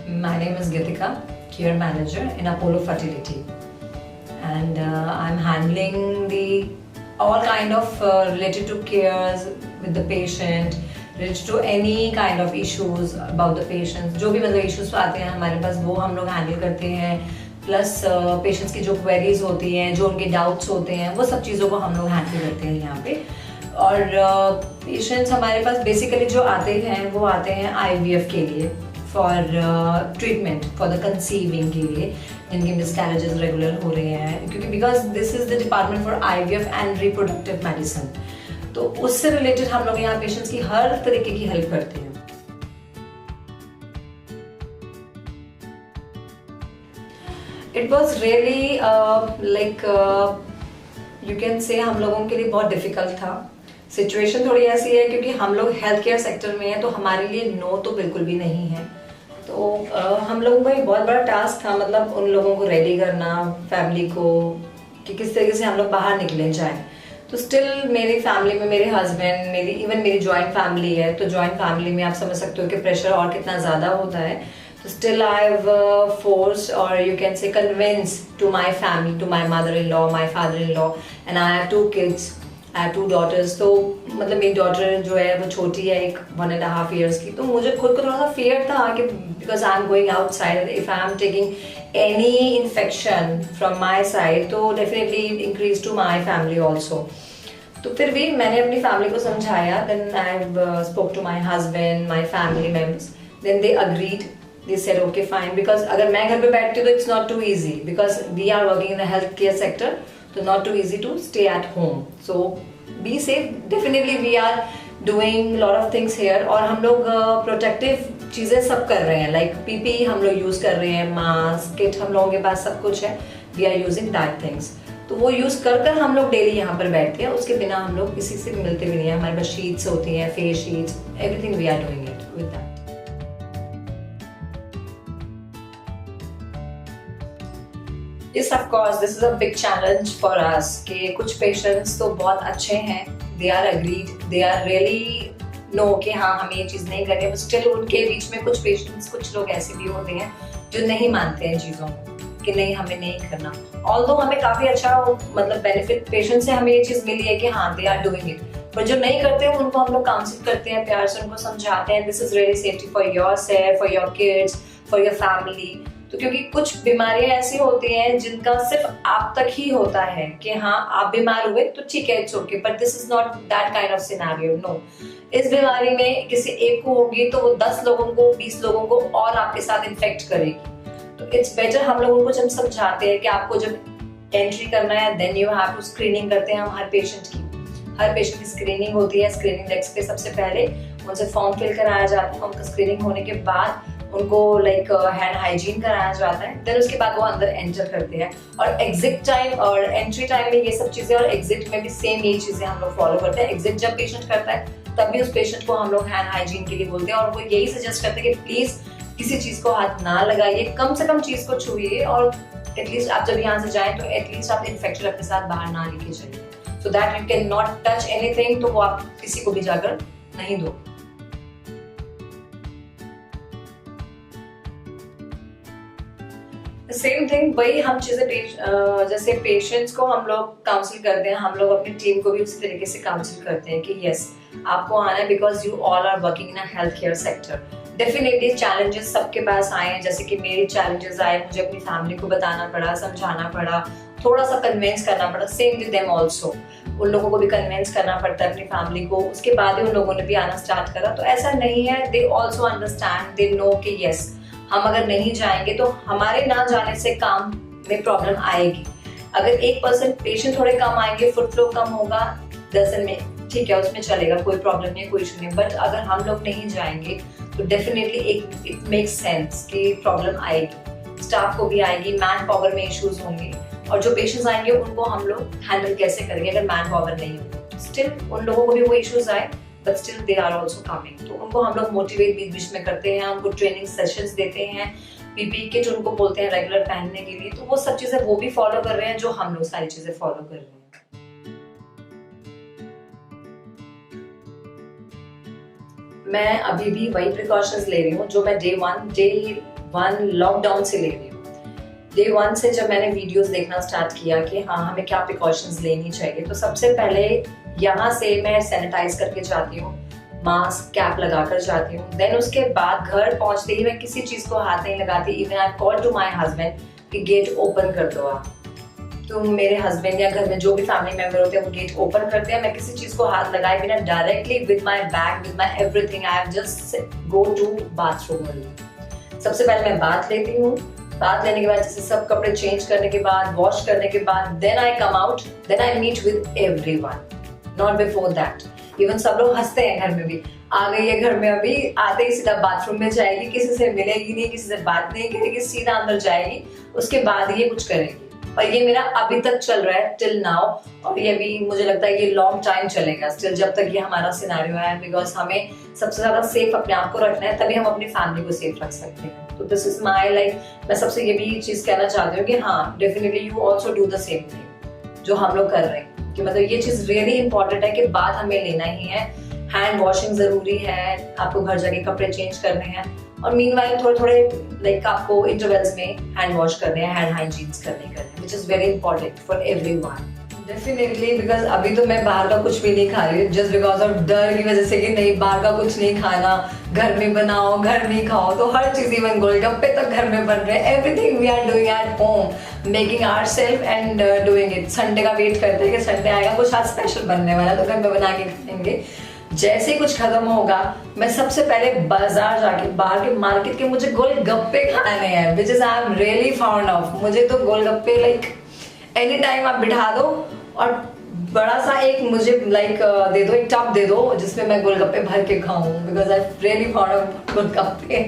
My name is Gitika, Care Manager in Apollo Fertility, and I'm handling the all kind of related to cares with the patient, related to any kind of issues about the patients. जो भी मतलब issues आते हैं हमारे पास वो हम लोग handle करते हैं. प्लस पेशेंट्स की जो क्वेरीज होती हैं, जो उनके डाउट्स होते हैं, वो सब चीज़ों को हम लोग हैंडल करते हैं यहाँ पे. और पेशेंट्स हमारे पास बेसिकली जो आते हैं वो आते हैं IVF के लिए, for treatment, for the conceiving के लिए, जिनके मिसकैरेजेस रेगुलर हो रहे हैं, क्योंकि because this is the department for IVF and reproductive medicine. तो उससे रिलेटेड हम लोग यहाँ पेशेंट्स की हर तरीके की हेल्प करते हैं. It was really like you can से हम लोगों के लिए बहुत डिफिकल्ट था. सिचुएशन थोड़ी ऐसी है क्योंकि हम लोग हेल्थ केयर सेक्टर में हैं, तो हमारे लिए नो तो बिल्कुल भी नहीं है. तो हम लोगों का एक बहुत बड़ा टास्क था, मतलब उन लोगों को रेडी करना, फैमिली को, कि किस तरीके से हम लोग बाहर निकले जाएं. तो स्टिल मेरी फैमिली में मेरे हस्बैंड, मेरी जॉइंट फैमिली है, तो जॉइंट फैमिली में आप समझ सकते हो कि प्रेशर और कितना ज़्यादा होता है. तो स्टिल आई हैव फोर्स्ड, और you can say convince to my family, to my mother in law, my father in law, and I have 2 kids. I have 2 daughters. तो मतलब मेरी डॉटर जो है वो छोटी है, एक 1.5 years की. तो मुझे खुद को थोड़ा सा फियर था कि because I am going outside, if I am taking any infection from my side तो definitely increase to my family also. तो फिर भी मैंने अपनी फैमिली को समझाया. Then I spoke to my husband, my family members. Then they agreed. They said okay fine, because अगर मैं घर पे बैठती हूँ तो it's not too easy, because we are working in the healthcare sector, so not too easy to stay at home. So be safe. Definitely we are doing lot of things here, और हम लोग protective चीज़ें सब कर रहे हैं, like PPE हम लोग यूज़ कर रहे हैं, मास्क, किट हम लोगों के पास सब कुछ है. We are using that things. तो वो यूज़ कर हम लोग डेली यहाँ पर बैठते हैं. उसके बिना हम लोग किसी से मिलते भी नहीं है. हमारे पास शीट्स होती हैं, face sheets, everything we are doing it with that. Yes, of course, this is a big challenge for us कि कुछ पेशेंट्स तो बहुत अच्छे हैं, they are agreed, they are really no कि हाँ हमें ये चीज़ नहीं करनी है, but still उनके बीच में कुछ पेशेंट्स, कुछ लोग ऐसे भी होते हैं जो नहीं मानते हैं चीज़ों को कि नहीं हमें नहीं करना. Although हमें काफ़ी अच्छा मतलब बेनिफिट पेशेंट से हमें ये चीज़ मिली है कि हाँ they are doing it, पर जो नहीं करते हैं उनको हम लोग काउंसिल करते हैं, प्यार से उनको समझाते हैं this is really safety for yourself, for your kids, for your family. तो क्योंकि कुछ बीमारियां ऐसी होती हैं जिनका सिर्फ आप तक ही होता है कि हाँ आप बीमार हुए तो ठीक है, it's okay, but this is not that kind of scenario. No, इस बीमारी में किसी एक को होगी तो वो 10 लोगों को, 20 लोगों को और आपके साथ इन्फेक्ट करेगी. तो इट्स बेटर हम लोगों को जब समझाते हैं कि आपको जब एंट्री करना है, then you have to screening करते हैं हम हर पेशेंट की. हर पेशेंट की स्क्रीनिंग होती है. स्क्रीनिंग डेस्क पे सबसे पहले उनसे फॉर्म फिल कराया जाता है. उनका स्क्रीनिंग होने के बाद उनको लाइक हैंड हाइजीन कराया जाता है. देन उसके बाद वो अंदर एंटर करते हैं. और एग्जिट टाइम और एंट्री टाइम में ये सब चीजें, और एग्जिट में भी सेम यही चीजें हम लोग फॉलो करते हैं. एग्जिट जब पेशेंट करता है तब भी उस पेशेंट को हम लोग हैंड हाइजीन के लिए बोलते हैं, और वो यही सजेस्ट करते हैं कि प्लीज किसी चीज को हाथ ना लगाइए, कम से कम चीज को छुइए, और एटलीस्ट आप जब यहाँ से जाएं तो एटलीस्ट आप इन्फेक्शन अपने साथ बाहर ना लेके जाइए, so that you can not touch anything. तो वो आप किसी को भी जाकर नहीं दो. सेम थिंग, वही हम चीजें जैसे पेशेंट्स को हम लोग काउंसिल करते हैं, हम लोग अपनी टीम को भी उसी तरीके से काउंसिल करते हैं कि यस आपको आना है, because you all are working in a health care sector. Definitely challenges सबके पास आए हैं, जैसे कि मेरे चैलेंजेस आए, मुझे अपनी फैमिली को बताना पड़ा, समझाना पड़ा, थोड़ा सा कन्विंस करना पड़ा. सेम विद देम ऑल्सो, उन लोगों को भी कन्विंस करना पड़ता है अपनी फैमिली को. उसके बाद ही उन लोगों ने भी आना स्टार्ट करा. तो ऐसा नहीं है, they also understand, they know कि यस हम अगर नहीं जाएंगे तो हमारे ना जाने से काम में प्रॉब्लम आएगी. अगर 1% पेशेंट थोड़े कम आएंगे, फुट फ्लो कम होगा, दर्जन में ठीक है, उसमें चलेगा, कोई प्रॉब्लम नहीं, कोई इशू नहीं. बट अगर हम लोग नहीं जाएंगे तो डेफिनेटली इट मेक्स सेंस कि प्रॉब्लम आएगी, स्टाफ को भी आएगी, मैन पावर में इश्यूज होंगे, और जो पेशेंट्स आएंगे उनको हम लोग हैंडल कैसे करेंगे अगर मैन पावर नहीं होगी. स्टिल उन लोगों को भी वो इश्यूज आए, but still they are also coming. तो उनको हम लोग मोटिवेट बीच बीच में करते हैं, उनको ट्रेनिंग सेशंस देते हैं, PPE किट उनको बोलते हैं रेगुलर पहनने के लिए. तो वो सब चीजें वो भी फॉलो कर रहे हैं जो हम लोग सारी चीजें फॉलो कर रहे हैं. मैं अभी भी वही प्रिकॉशंस ले रही हूँ जो मैं डे वन लॉकडाउन से ले रही हूँ। डे वन से जब मैंने वीडियोस देखना स्टार्ट किया कि हाँ हमें क्या प्रिकॉशंस लेनी चाहिए, तो सबसे पहले यहाँ से मैं सैनिटाइज करके जाती हूँ, मास्क कैप लगाकर जाती हूँ। देन उसके बाद घर पहुंचते ही मैं किसी चीज को हाथ नहीं लगाती। Even I call to my husband कि गेट ओपन कर दो आप। तो मेरे हस्बैंड या घर में जो भी फैमिली मेंबर होते हैं वो गेट ओपन करते हैं। मैं किसी चीज को हाथ लगाए बिना directly with my bag with my everything I have just go to bathroom only. सबसे पहले मैं बाथ लेती हूँ। बाथ लेने के बाद जैसे सब कपड़े चेंज करने के बाद, वॉश करने के बाद, then I come out, then I meet with everyone, not before that. Even सब लोग हंसते हैं घर में भी, आ गई है घर में, अभी आते ही सीधा बाथरूम में जाएगी, किसी से मिलेगी नहीं, किसी से बात नहीं करेगी, सीधा अंदर जाएगी, उसके बाद ये कुछ करेगी। और ये मेरा अभी तक चल रहा है टिल नाउ, और ये भी मुझे लगता है ये लॉन्ग टाइम चलेगा स्टिल, जब तक ये हमारा सिनेरियो है। बिकॉज हमें सबसे ज्यादा सेफ अपने आप को रखना है, तभी हम अपनी फैमिली को सेफ रख सकते हैं। तो दिस इज माई लाइक, मैं सबसे ये भी चीज कहना चाहती हूँ कि हाँ definitely you also do the same thing जो हम लोग कर रहे हैं, कि मतलब ये चीज रियली इंपॉर्टेंट है कि बात हमें लेना ही है। हैंड वॉशिंग जरूरी है, आपको घर जाके कपड़े चेंज करने हैं, और मीनवाइल थोड़े थोड़े लाइक आपको इंटरवल्स में हैंड वॉश करने हैं, हैंड हाइजीन्स करने हैं, which is very important for everyone. Definitely, because अभी तो मैं बाहर का कुछ भी नहीं खा रही हूँ, जस्ट बिकॉज ऑफ डर की वजह से कि नहीं बाहर का कुछ नहीं खाना, घर में बनाओ, घर में खाओ। तो हर चीज, इवन गोलगप्पे तक घर में बन रहे हैं। Everything we are doing at home, making ourselves and doing it. Sunday का वेट करते हैं कि संडे आएगा, कुछ आज स्पेशल बनने वाला, तो घर में बना के खाएंगे। जैसे ही कुछ खत्म होगा, मैं सबसे पहले बाजार जाके, बाहर के मार्केट के मुझे गोलगप्पे खाने हैं, which is I am really found of. मुझे तो गोलगप्पे लाइक एनी टाइम आप बिठा दो, और बड़ा सा एक मुझे लाइक दे दो, एक टब दे दो जिसमें मैं गोलगप्पे भर के खाऊं, because I really found of golgappe.